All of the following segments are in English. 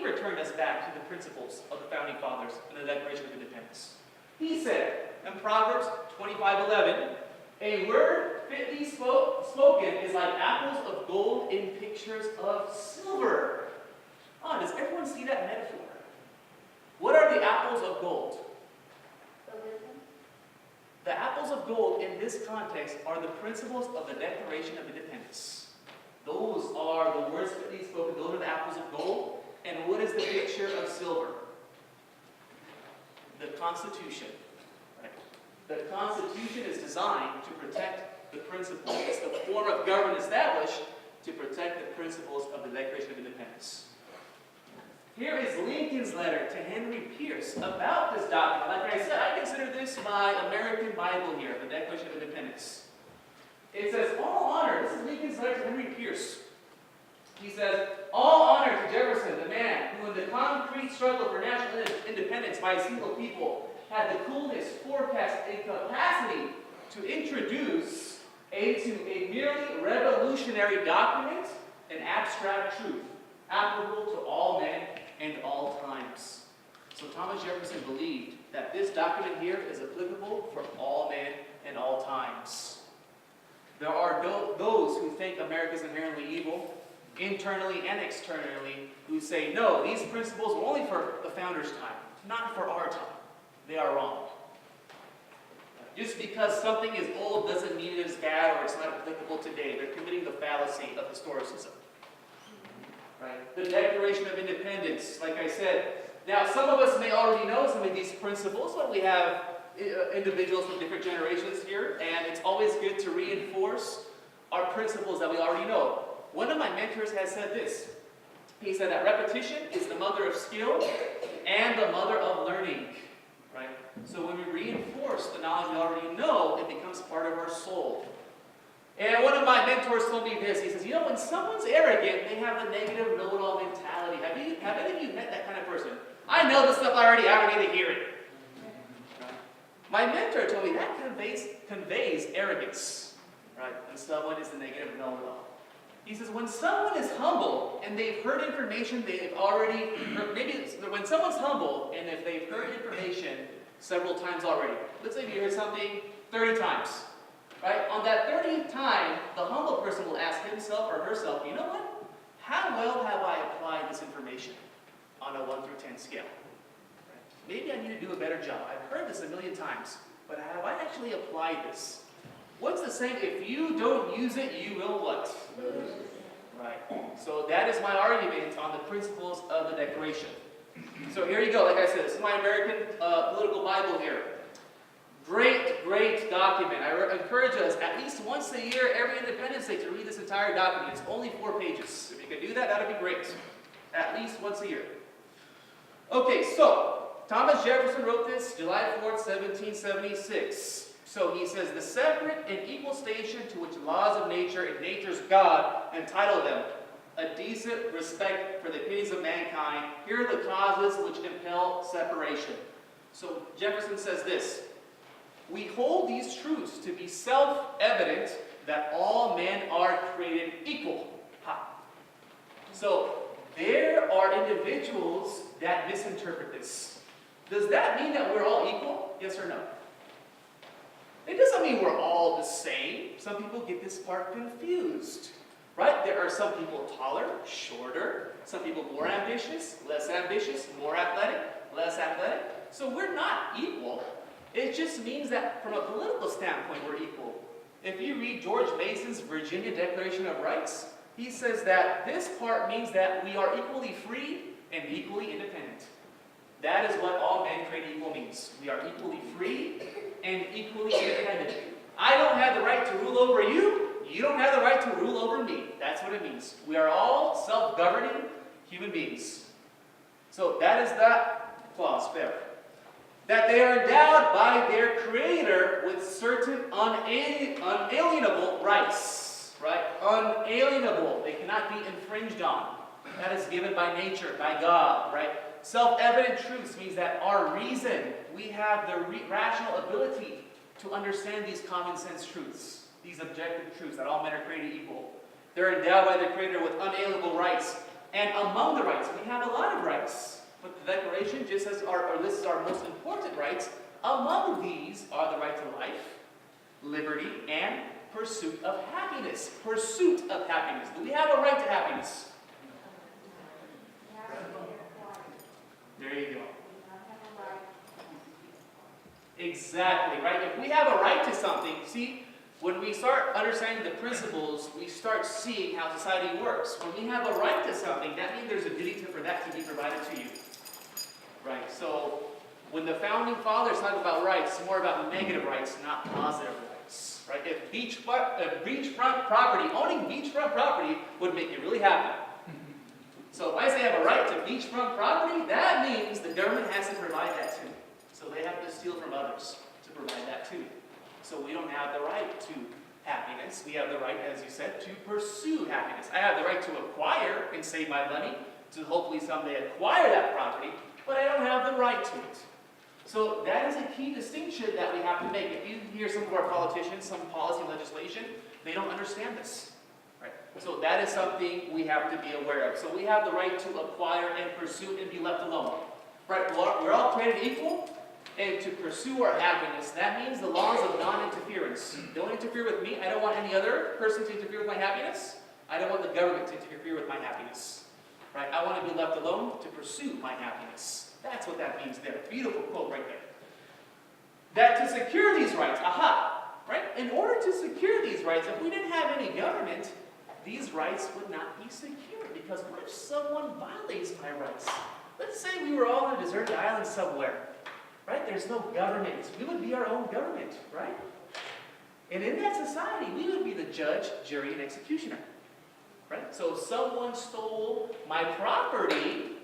he returned us back to the principles of the Founding Fathers and the Declaration of Independence. He said in Proverbs 25:11, "A word fitly spoken is like apples of gold in pictures of silver." Oh, does everyone see that metaphor? What are the apples of gold? The wisdom. The apples of gold in this context are the principles of the Declaration of Independence. Those are the words fitly spoken. Those are the apples of gold. And what is the picture of silver? The Constitution. Right? The Constitution is designed to protect the principles. It's the form of government established to protect the principles of the Declaration of Independence. Here is Lincoln's letter to Henry Pierce about this document. Like I said, I consider this my American Bible here, the Declaration of Independence. It says, "All honor," this is Lincoln's letter to Henry Pierce. He says, "All honor to Jefferson, the man who in the concrete struggle for national independence by a single people had the coolness, forecast, and capacity to introduce into a merely revolutionary document an abstract truth, applicable to all men and all times." So Thomas Jefferson believed that this document here is applicable for all men and all times. There are those who think America is inherently evil, internally and externally, who say, no, these principles were only for the founders' time, not for our time. They are wrong. Just because something is old doesn't mean it is bad or it's not applicable today. They're committing the fallacy of historicism. Right? The Declaration of Independence, like I said. Now, some of us may already know some of these principles, but we have individuals from different generations here, and it's always good to reinforce our principles that we already know. One of my mentors has said this. He said that repetition is the mother of skill and the mother of learning. Right? So when we reinforce the knowledge we already know, it becomes part of our soul. And one of my mentors told me this. He says, you know, when someone's arrogant, they have a negative know-it-all mentality. Have any of you met that kind of person? I know the stuff I don't need to hear it. Right? My mentor told me that conveys arrogance. Right? When someone is the negative know-it-all. He says, when someone is humble and they've heard information they've already, or maybe when someone's humble and if they've heard information several times already, let's say you heard something 30 times, right? On that 30th time, the humble person will ask himself or herself, you know what? How well have I applied this information on a 1 through 10 scale? Right? Maybe I need to do a better job. I've heard this a million times, but have I actually applied this? What's the saying? If you don't use it, you will what? Lose. Right. So that is my argument on the principles of the Declaration. So here you go. Like I said, this is my American political Bible here. Great, great document. I encourage us at least once a year, every Independence Day, to read this entire document. It's only 4 pages. If you can do that, that would be great. At least once a year. Okay, so Thomas Jefferson wrote this July 4th, 1776. So he says, the separate and equal station to which laws of nature and nature's God entitle them, a decent respect for the opinions of mankind, here are the causes which impel separation. So Jefferson says this, we hold these truths to be self-evident that all men are created equal. Ha. So there are individuals that misinterpret this. Does that mean that we're all equal? Yes or no? It doesn't mean we're all the same. Some people get this part confused, right? There are some people taller, shorter, some people more ambitious, more athletic, less athletic. So we're not equal. It just means that from a political standpoint, we're equal. If you read George Mason's Virginia Declaration of Rights, he says that this part means that we are equally free and equally independent. That is what all men created equal means. We are equally free and equally independent. I don't have the right to rule over you. You don't have the right to rule over me. That's what it means. We are all self-governing human beings. So that is that clause there. That they are endowed by their Creator with certain unalienable rights. Right? Unalienable. They cannot be infringed on. That is given by nature, by God. Right? Self-evident truths means that our reason, we have the rational ability to understand these common sense truths, these objective truths that all men are created equal. They're endowed by the Creator with unalienable rights. And among the rights, we have a lot of rights. But the Declaration just says lists our most important rights. Among these are the right to life, liberty, and pursuit of happiness. Pursuit of happiness. Do we have a right to happiness? There you go. Exactly, right? If we have a right to something, see, when we start understanding the principles, we start seeing how society works. When we have a right to something, that means there's a duty for that to be provided to you. Right? So, when the founding fathers talk about rights, it's more about negative rights, not positive rights. Right? If beachfront property, owning beachfront property would make you really happy. So if I say I have a right to beachfront property, that means the government has to provide that to me. So they have to steal from others to provide that to me. So we don't have the right to happiness. We have the right, as you said, to pursue happiness. I have the right to acquire and save my money to hopefully someday acquire that property, but I don't have the right to it. So that is a key distinction that we have to make. If you hear some of our politicians, some policy legislation, they don't understand this. Right? So that is something we have to be aware of. So we have the right to acquire and pursue and be left alone. Right? We're all created equal, and to pursue our happiness, that means the laws of non-interference. Don't interfere with me. I don't want any other person to interfere with my happiness. I don't want the government to interfere with my happiness. Right? I want to be left alone to pursue my happiness. That's what that means there. Beautiful quote right there. That to secure these rights, right? In order to secure these rights, if we didn't have any government, these rights would not be secure. Because what if someone violates my rights? Let's say we were all on a deserted island somewhere. Right? There's no government. We would be our own government, right? And in that society, we would be the judge, jury, and executioner. Right? So if someone stole my property,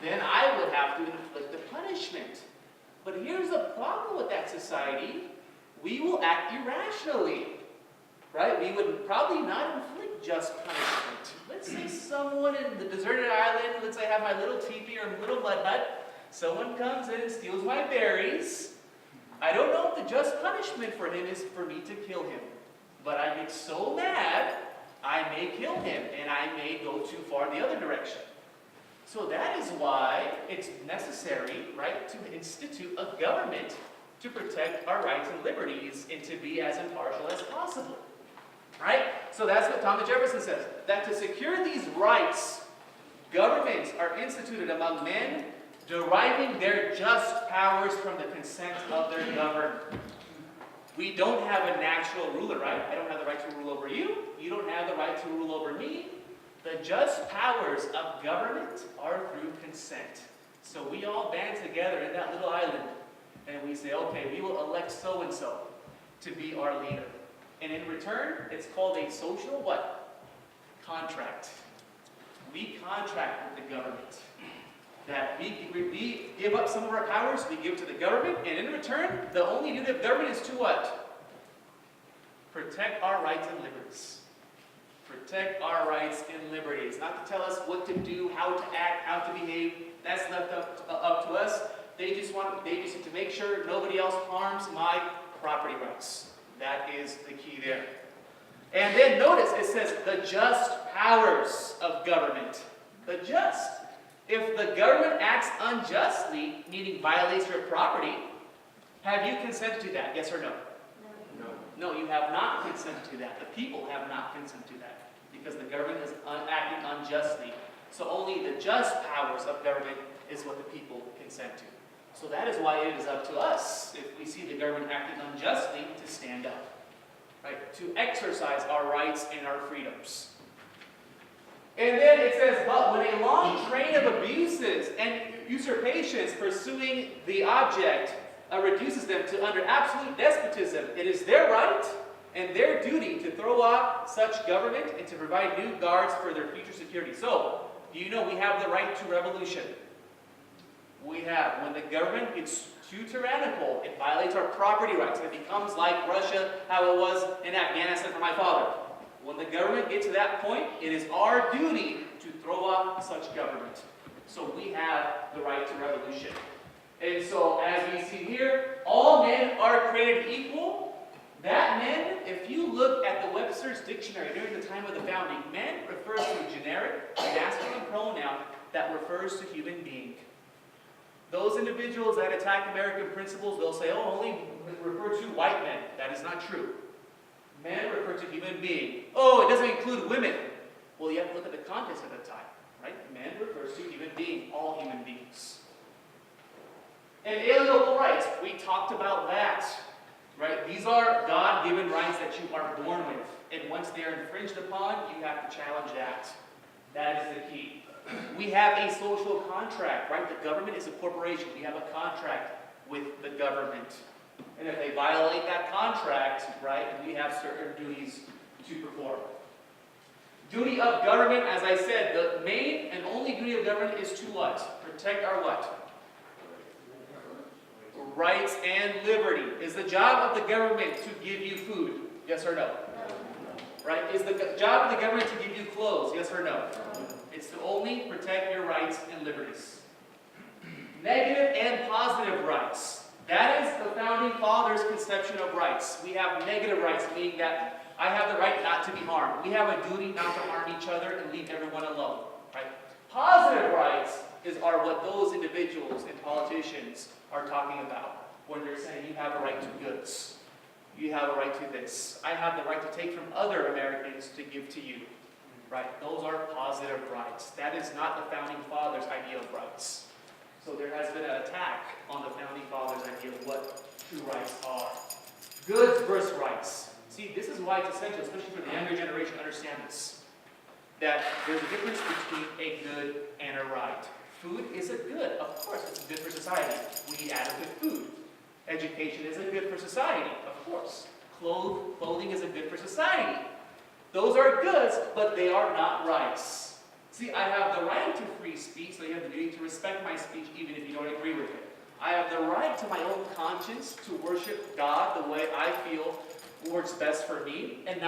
then I would have to inflict a punishment. But here's the problem with that society. We will act irrationally. Right? We would probably not inflict just punishment. Let's say someone in the deserted island, let's say I have my little teepee or little mud hut, someone comes in and steals my berries. I don't know if the just punishment for him is for me to kill him. But I get so mad, I may kill him, and I may go too far the other direction. So that is why it's necessary, right, to institute a government to protect our rights and liberties and to be as impartial as possible. Right? So that's what Thomas Jefferson says, that to secure these rights, governments are instituted among men, deriving their just powers from the consent of their governed. We don't have a natural ruler, right? I don't have the right to rule over you. You don't have the right to rule over me. The just powers of government are through consent. So we all band together in that little island, and we say, okay, we will elect so-and-so to be our leader. And in return, it's called a social what? Contract. We contract with the government. That we give up some of our powers, we give to the government, and in return, the only duty of government is to what? Protect our rights and liberties. Protect our rights and liberties. Not to tell us what to do, how to act, how to behave. That's left up to us. They just need to make sure nobody else harms my property rights. That is the key there. And then notice it says the just powers of government. The just. If the government acts unjustly, meaning violates your property, have you consented to that? Yes or no? No, you have not consented to that. The people have not consented to that because the government is acting unjustly. So only the just powers of government is what the people consent to. So that is why it is up to us, if we see the government acting unjustly, to stand up, right? To exercise our rights and our freedoms. And then it says, but when a long train of abuses and usurpations pursuing the object reduces them to under absolute despotism, it is their right and their duty to throw off such government and to provide new guards for their future security. So, do you know we have the right to revolution? We have. When the government gets too tyrannical, it violates our property rights. It becomes like Russia, how it was in Afghanistan for my father. When the government gets to that point, it is our duty to throw off such government. So we have the right to revolution. And so, as we see here, all men are created equal, That men, if you look at the Webster's dictionary during the time of the founding, men refers to a generic masculine pronoun that refers to human being. Those individuals that attack American principles, they'll say, oh, only refer to white men. That is not true. Men refer to human being. Oh, it doesn't include women. Well, you have to look at the context of the time, right? Men refers to human being, all human beings. Inalienable rights, we talked about that, right? These are God-given rights that you are born with. And once they are infringed upon, you have to challenge that. That is the key. We have a social contract, right? The government is a corporation. We have a contract with the government. And if they violate that contract, right, we have certain duties to perform. Duty of government, as I said, the main and only duty of government is to what? Protect our what? Rights and liberty. Is the job of the government to give you food? Yes or no? Right? Is the job of the government to give you clothes? Yes or no? It's to only protect your rights and liberties. Negative and positive rights. That is the founding fathers' conception of rights. We have negative rights, meaning that I have the right not to be harmed. We have a duty not to harm each other and leave everyone alone. Right? Positive rights are what those individuals and politicians are talking about when they're saying you have a right to goods. You have a right to this. I have the right to take from other Americans to give to you. Right? Those are positive rights. That is not the founding fathers' idea of rights. So there has been an attack on the founding fathers' idea of what true rights are. Goods versus rights. See, this is why it's essential, especially for the younger generation, to understand this. That there's a difference between a good and a right. Food is a good. Of course, it's good for society. We need adequate food. Education is a good for society. Of course. Clothing is a good for society. Those are goods, but they are not rights. See, I have the right to free speech, so you have the duty to respect my speech even if you don't agree with it. I have the right to my own conscience to worship God the way I feel works best for me, and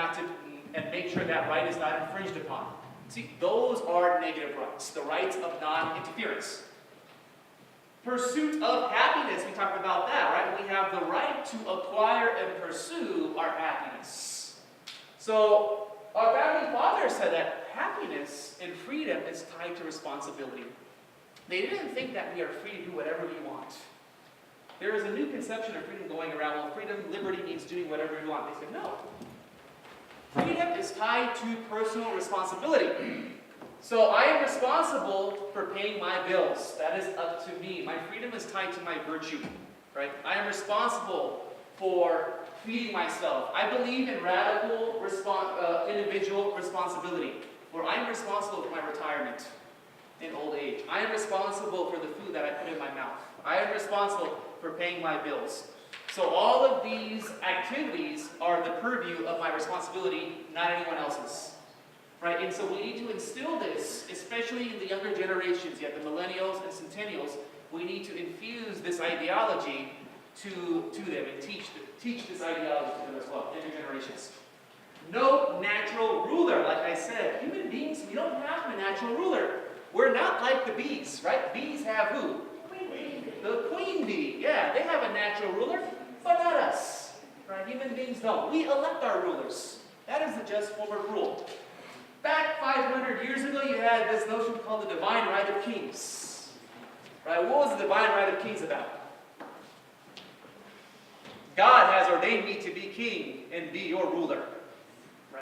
make sure that right is not infringed upon. See, those are negative rights, the rights of non-interference. Pursuit of happiness, we talked about that, right? We have the right to acquire and pursue our happiness. So, our founding fathers said that happiness and freedom is tied to responsibility. They didn't think that we are free to do whatever we want. There is a new conception of freedom going around. Well, freedom, liberty means doing whatever you want. They said, no. Freedom is tied to personal responsibility. So I am responsible for paying my bills. That is up to me. My freedom is tied to my virtue. Right? I am responsible for feeding myself. I believe in radical individual responsibility, where I'm responsible for my retirement in old age. I am responsible for the food that I put in my mouth. I am responsible for paying my bills. So all of these activities are the purview of my responsibility, not anyone else's. Right? And so we need to instill this, especially in the younger generations, yet the millennials and centennials. We need to infuse this ideology to them and teach this ideology to them as well, younger generations. No natural ruler. Like I said, human beings, we don't have a natural ruler. We're not like the bees, right? Bees have who? Queen bee. The queen bee. Yeah, they have a natural ruler, but not us. Right? Human beings don't. We elect our rulers. That is the just form of rule. Back 500 years ago, you had this notion called the divine right of kings. Right? What was the divine right of kings about? God has ordained me to be king and be your ruler.